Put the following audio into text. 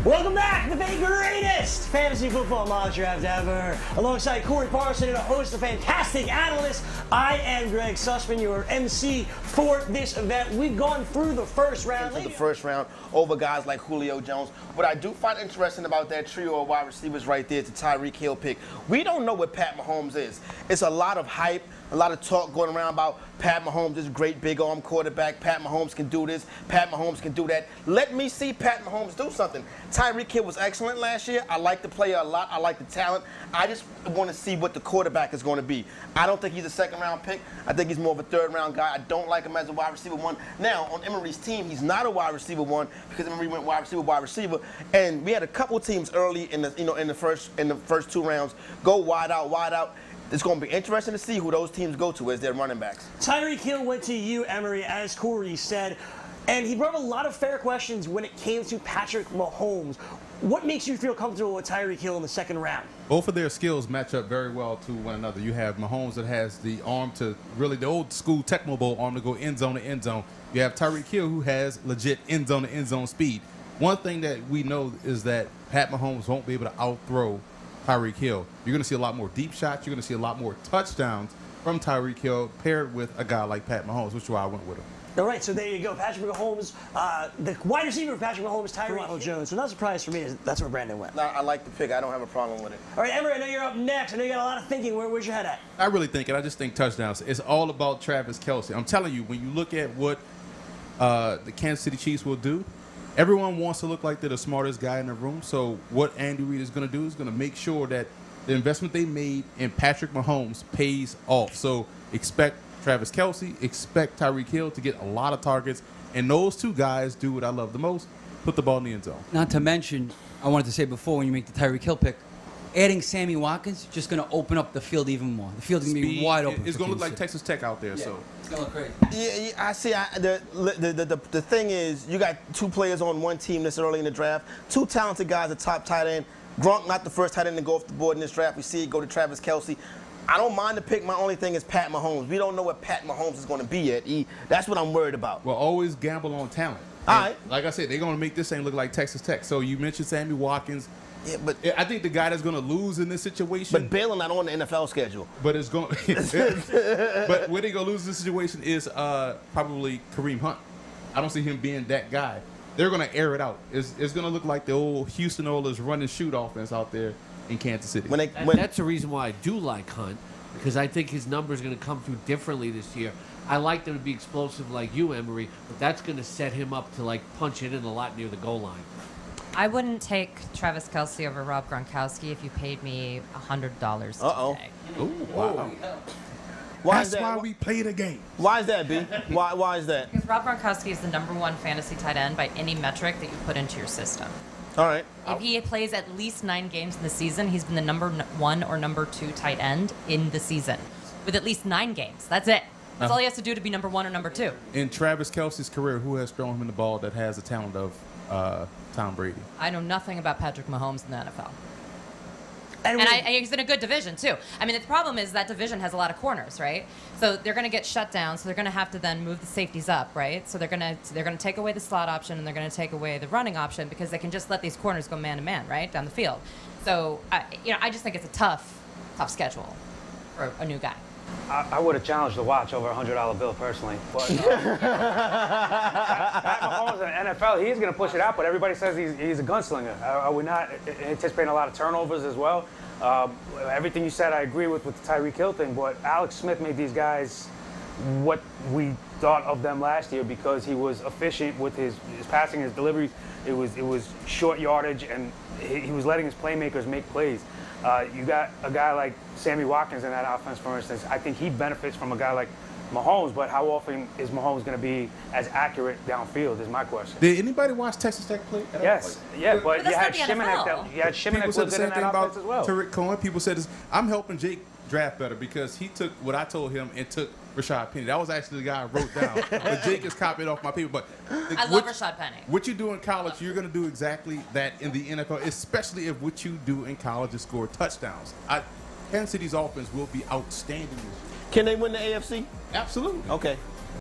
Welcome back to the greatest fantasy football mock draft ever. Alongside Corey Parson and a host of fantastic analysts, I am Greg Sussman, your MC for this event. We've gone through the first round. The first round over guys like Julio Jones. What I do find interesting about that trio of wide receivers right there, it's a Tyreek Hill pick. We don't know what Pat Mahomes is. It's a lot of hype, a lot of talk going around about Pat Mahomes, this great big arm quarterback. Pat Mahomes can do this. Pat Mahomes can do that. Let me see Pat Mahomes do something. Tyreek Hill was excellent last year. I like the player a lot. I like the talent. I just want to see what the quarterback is going to be. I don't think he's a second-round pick. I think he's more of a third-round guy. I don't like him as a wide receiver one. Now, on Emory's team, he's not a wide receiver one because Emory went wide receiver, and we had a couple teams early in the first two rounds go wide out. It's going to be interesting to see who those teams go to as their running backs. Tyreek Hill went to you, Emory, as Corey said, and he brought up a lot of fair questions when it came to Patrick Mahomes. What makes you feel comfortable with Tyreek Hill in the second round? Both of their skills match up very well to one another. You have Mahomes that has the arm to really the old school Tecmo Bowl arm to go end zone to end zone. You have Tyreek Hill who has legit end zone to end zone speed. One thing that we know is that Pat Mahomes won't be able to outthrow Tyreek Hill. You're going to see a lot more deep shots. You're going to see a lot more touchdowns from Tyreek Hill paired with a guy like Pat Mahomes, which is why I went with him. All right, so there you go. Patrick Mahomes, the wide receiver of Patrick Mahomes, Tyreek Jones. So not a surprise for me. That's where Brandon went. No, I like the pick. I don't have a problem with it. All right, Emory, I know you're up next. I know you got a lot of thinking. Where's your head at? I really think it. I just think touchdowns. It's all about Travis Kelce. I'm telling you, when you look at what the Kansas City Chiefs will do, everyone wants to look like they're the smartest guy in the room. So what Andy Reid is going to do is going to make sure that the investment they made in Patrick Mahomes pays off. So expect Travis Kelce, expect Tyreek Hill to get a lot of targets. And those two guys do what I love the most, put the ball in the end zone. Not to mention, I wanted to say before when you make the Tyreek Hill pick, adding Sammy Watkins just going to open up the field even more. The field's going to be wide open. It's going to look like Texas Tech out there. Yeah. So it's going to look crazy. Yeah, I see. The thing is, you got two players on one team this early in the draft, two talented guys, a top tight end. Gronk not the first tight end to go off the board in this draft. We see it go to Travis Kelce. I don't mind the pick. My only thing is Pat Mahomes. We don't know what Pat Mahomes is going to be yet. That's what I'm worried about. Well, always gamble on talent. All right. Like I said, they're going to make this thing look like Texas Tech. So you mentioned Sammy Watkins. Yeah, but I think the guy that's going to lose in this situation. But Baylor not on the NFL schedule. But it's going. But where they going to lose in this situation is probably Kareem Hunt. I don't see him being that guy. They're going to air it out. It's going to look like the old Houston Oilers run and shoot offense out there in Kansas City. That's the reason why I do like Hunt, because I think his number is going to come through differently this year. I like them to be explosive like you, Emory, but that's going to set him up to punch it in a lot near the goal line. I wouldn't take Travis Kelce over Rob Gronkowski if you paid me $100 today. Oh, wow. That's why we play the game. Why is that, B? Why is that? Because Rob Gronkowski is the #1 fantasy tight end by any metric that you put into your system. All right. If he plays at least 9 games in the season, he's been the #1 or #2 tight end in the season with at least 9 games. That's it. That's all he has to do to be #1 or #2. In Travis Kelce's career, who has thrown him the ball that has the talent of Tom Brady? I know nothing about Patrick Mahomes in the NFL. And he's in a good division, too. I mean, the problem is that division has a lot of corners, right? So they're going to get shut down, so they're going to have to then move the safeties up, right? So they're going to take away the slot option, and they're going to take away the running option because they can just let these corners go man-to-man, right, down the field. So, I just think it's a tough schedule for a new guy. I would have challenged the watch over a $100 bill personally. But Pat Mahomes in the NFL, he's going to push it out, but everybody says he's a gunslinger. I would not anticipate a lot of turnovers as well. Everything you said, I agree with the Tyreek Hill thing, but Alex Smith made these guys what we thought of them last year because he was efficient with his passing, his delivery. It was short yardage, and he was letting his playmakers make plays. You got a guy like Sammy Watkins in that offense, for instance. I think he benefits from a guy like Mahomes, but how often is Mahomes going to be as accurate downfield is my question. Did anybody watch Texas Tech play? Yes. Yeah, but you had Shimonette. You had Shimonette lived in that offense as well. Tariq Cohen, people said this. I'm helping Jake draft better because he took what I told him and took Rashad Penny. That was actually the guy I wrote down. But Jake is copying off my paper. But I love Rashad Penny. What you do in college, you're going to do exactly that in the NFL, especially if what you do in college is score touchdowns. Kansas City's offense will be outstanding this year. Can they win the AFC? Absolutely. Okay.